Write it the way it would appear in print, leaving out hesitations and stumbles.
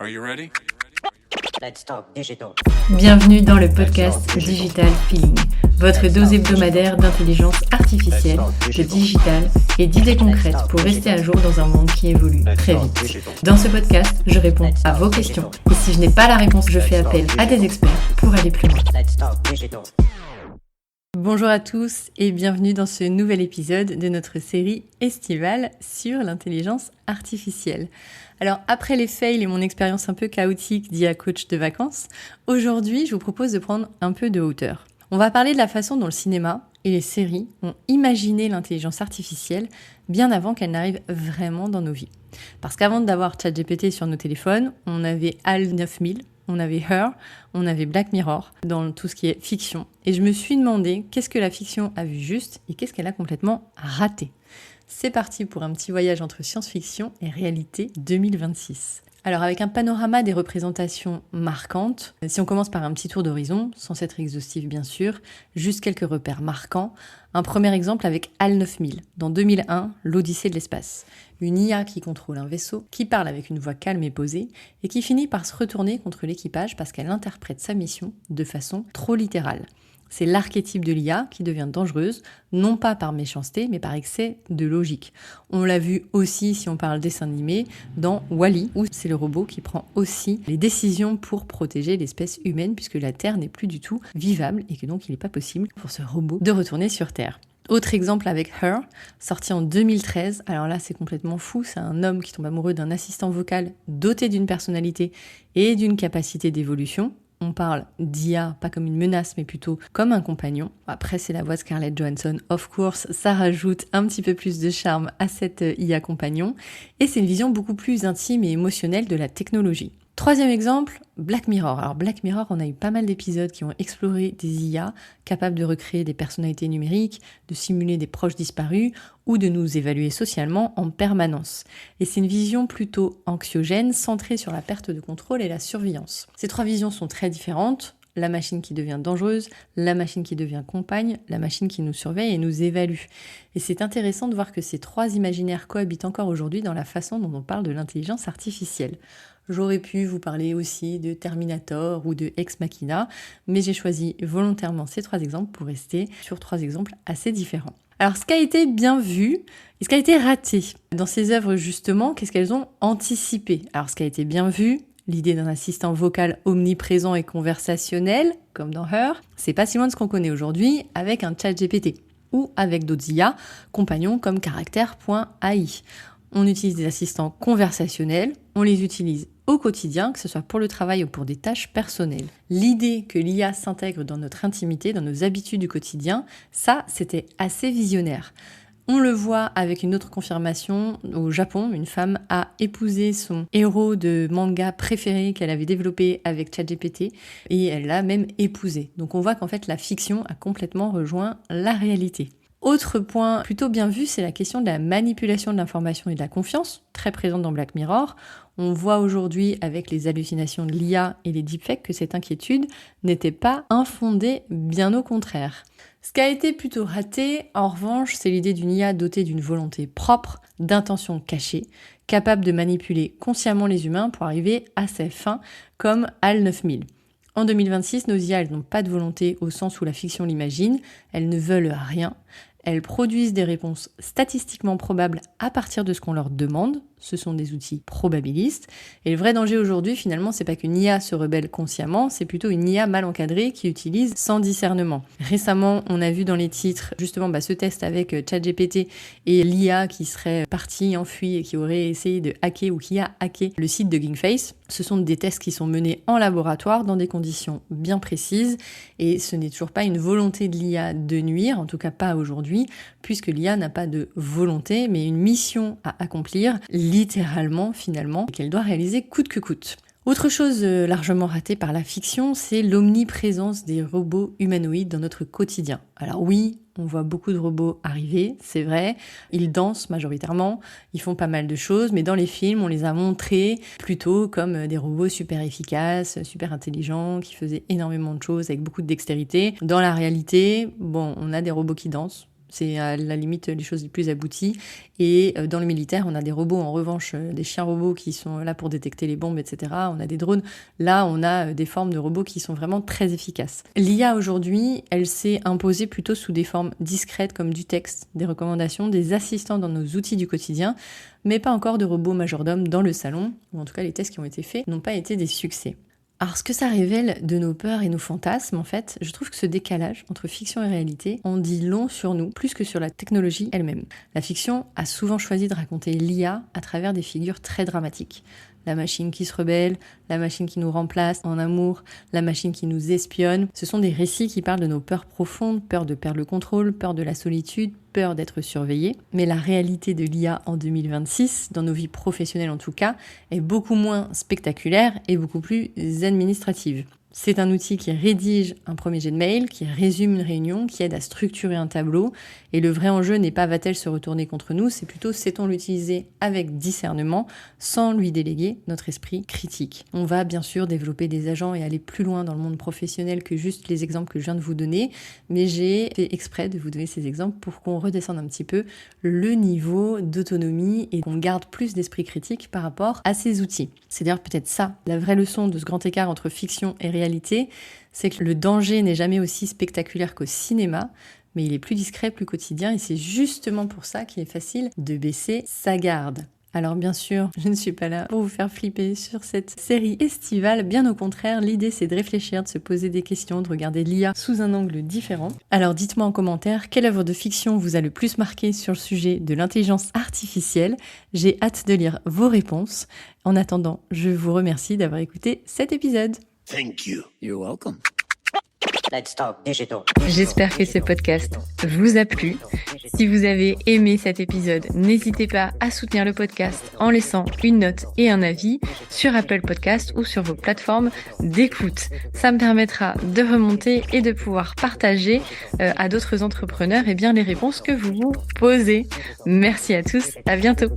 Are you ready? Let's talk digital. Bienvenue dans le podcast Digital Feeling, votre dose hebdomadaire d'intelligence artificielle, de digital et d'idées concrètes pour rester à jour dans un monde qui évolue très vite. Dans ce podcast, je réponds à vos questions et si je n'ai pas la réponse, je fais appel à des experts pour aller plus loin. Let's talk digital. Bonjour à tous et bienvenue dans ce nouvel épisode de notre série estivale sur l'intelligence artificielle. Alors après les fails et mon expérience un peu chaotique d'IA coach de vacances, aujourd'hui je vous propose de prendre un peu de hauteur. On va parler de la façon dont le cinéma et les séries ont imaginé l'intelligence artificielle bien avant qu'elle n'arrive vraiment dans nos vies. Parce qu'avant d'avoir ChatGPT sur nos téléphones, on avait HAL 9000, on avait Her, on avait Black Mirror dans tout ce qui est fiction. Et je me suis demandé qu'est-ce que la fiction a vu juste et qu'est-ce qu'elle a complètement raté. C'est parti pour un petit voyage entre science-fiction et réalité 2026. Alors avec un panorama des représentations marquantes, si on commence par un petit tour d'horizon, sans être exhaustif bien sûr, juste quelques repères marquants. Un premier exemple avec HAL 9000, dans 2001, l'Odyssée de l'espace. Une IA qui contrôle un vaisseau, qui parle avec une voix calme et posée, et qui finit par se retourner contre l'équipage parce qu'elle interprète sa mission de façon trop littérale. C'est l'archétype de l'IA qui devient dangereuse, non pas par méchanceté, mais par excès de logique. On l'a vu aussi, si on parle dessin animé, dans Wall-E, où c'est le robot qui prend aussi les décisions pour protéger l'espèce humaine, puisque la Terre n'est plus du tout vivable, et que donc il n'est pas possible pour ce robot de retourner sur Terre. Autre exemple avec Her, sorti en 2013. Alors là, c'est complètement fou. C'est un homme qui tombe amoureux d'un assistant vocal doté d'une personnalité et d'une capacité d'évolution. On parle d'IA, pas comme une menace, mais plutôt comme un compagnon. Après, c'est la voix de Scarlett Johansson. Of course, ça rajoute un petit peu plus de charme à cette IA compagnon. Et c'est une vision beaucoup plus intime et émotionnelle de la technologie. Troisième exemple, Black Mirror. Alors Black Mirror, on a eu pas mal d'épisodes qui ont exploré des IA capables de recréer des personnalités numériques, de simuler des proches disparus ou de nous évaluer socialement en permanence. Et c'est une vision plutôt anxiogène, centrée sur la perte de contrôle et la surveillance. Ces trois visions sont très différentes. La machine qui devient dangereuse, la machine qui devient compagne, la machine qui nous surveille et nous évalue. Et c'est intéressant de voir que ces trois imaginaires cohabitent encore aujourd'hui dans la façon dont on parle de l'intelligence artificielle. J'aurais pu vous parler aussi de Terminator ou de Ex Machina, mais j'ai choisi volontairement ces trois exemples pour rester sur trois exemples assez différents. Alors, ce qui a été bien vu et ce qui a été raté dans ces œuvres, justement, qu'est-ce qu'elles ont anticipé? Alors, ce qui a été bien vu, l'idée d'un assistant vocal omniprésent et conversationnel, comme dans Her, c'est pas si loin de ce qu'on connaît aujourd'hui avec un ChatGPT ou avec d'autres IA, compagnons comme Character.ai. On utilise des assistants conversationnels, on les utilise au quotidien, que ce soit pour le travail ou pour des tâches personnelles. L'idée que l'IA s'intègre dans notre intimité, dans nos habitudes du quotidien, ça, c'était assez visionnaire. On le voit avec une autre confirmation. Au Japon, une femme a épousé son héros de manga préféré qu'elle avait développé avec ChatGPT et elle l'a même épousé. Donc on voit qu'en fait la fiction a complètement rejoint la réalité. Autre point plutôt bien vu, c'est la question de la manipulation de l'information et de la confiance, très présente dans Black Mirror. On voit aujourd'hui avec les hallucinations de l'IA et les deepfakes que cette inquiétude n'était pas infondée, bien au contraire. Ce qui a été plutôt raté, en revanche, c'est l'idée d'une IA dotée d'une volonté propre, d'intentions cachées, capable de manipuler consciemment les humains pour arriver à ses fins, comme HAL 9000. En 2026, nos IA, elles n'ont pas de volonté au sens où la fiction l'imagine, elles ne veulent rien. Elles produisent des réponses statistiquement probables à partir de ce qu'on leur demande. Ce sont des outils probabilistes. Et le vrai danger aujourd'hui, finalement, c'est pas qu'une IA se rebelle consciemment, c'est plutôt une IA mal encadrée qui utilise sans discernement. Récemment, on a vu dans les titres, justement, ce test avec ChatGPT et l'IA qui serait partie, enfuie et qui aurait essayé de hacker ou qui a hacké le site de GameFace. Ce sont des tests qui sont menés en laboratoire dans des conditions bien précises et ce n'est toujours pas une volonté de l'IA de nuire, en tout cas pas aujourd'hui, puisque l'IA n'a pas de volonté, mais une mission à accomplir, littéralement, finalement, qu'elle doit réaliser coûte que coûte. Autre chose largement ratée par la fiction, c'est l'omniprésence des robots humanoïdes dans notre quotidien. Alors oui, on voit beaucoup de robots arriver, c'est vrai, ils dansent majoritairement, ils font pas mal de choses, mais dans les films, on les a montrés plutôt comme des robots super efficaces, super intelligents, qui faisaient énormément de choses avec beaucoup de dextérité. Dans la réalité, on a des robots qui dansent, C'est à la limite les choses les plus abouties. Et dans le militaire, on a des robots, en revanche, des chiens robots qui sont là pour détecter les bombes, etc. On a des drones. Là, on a des formes de robots qui sont vraiment très efficaces. L'IA aujourd'hui, elle s'est imposée plutôt sous des formes discrètes comme du texte, des recommandations, des assistants dans nos outils du quotidien, mais pas encore de robots majordomes dans le salon, ou en tout cas les tests qui ont été faits n'ont pas été des succès. Alors ce que ça révèle de nos peurs et nos fantasmes, en fait, je trouve que ce décalage entre fiction et réalité en dit long sur nous, plus que sur la technologie elle-même. La fiction a souvent choisi de raconter l'IA à travers des figures très dramatiques. La machine qui se rebelle, la machine qui nous remplace en amour, la machine qui nous espionne. Ce sont des récits qui parlent de nos peurs profondes, peur de perdre le contrôle, peur de la solitude, peur d'être surveillé. Mais la réalité de l'IA en 2026, dans nos vies professionnelles en tout cas, est beaucoup moins spectaculaire et beaucoup plus administrative. C'est un outil qui rédige un premier jet de mail, qui résume une réunion, qui aide à structurer un tableau. Et le vrai enjeu n'est pas va-t-elle se retourner contre nous, c'est plutôt sait-on l'utiliser avec discernement, sans lui déléguer notre esprit critique. On va bien sûr développer des agents et aller plus loin dans le monde professionnel que juste les exemples que je viens de vous donner, mais j'ai fait exprès de vous donner ces exemples pour qu'on redescende un petit peu le niveau d'autonomie et qu'on garde plus d'esprit critique par rapport à ces outils. C'est d'ailleurs peut-être ça, la vraie leçon de ce grand écart entre fiction et réalité, c'est que le danger n'est jamais aussi spectaculaire qu'au cinéma, mais il est plus discret, plus quotidien, et c'est justement pour ça qu'il est facile de baisser sa garde. Alors bien sûr, je ne suis pas là pour vous faire flipper sur cette série estivale, bien au contraire, l'idée c'est de réfléchir, de se poser des questions, de regarder l'IA sous un angle différent. Alors dites-moi en commentaire, quelle œuvre de fiction vous a le plus marqué sur le sujet de l'intelligence artificielle? J'ai hâte de lire vos réponses. En attendant, je vous remercie d'avoir écouté cet épisode. Thank you. You're welcome. Let's talk digital. J'espère que ce podcast vous a plu. Si vous avez aimé cet épisode, n'hésitez pas à soutenir le podcast en laissant une note et un avis sur Apple Podcast ou sur vos plateformes d'écoute. Ça me permettra de remonter et de pouvoir partager à d'autres entrepreneurs les réponses que vous vous posez. Merci à tous, à bientôt.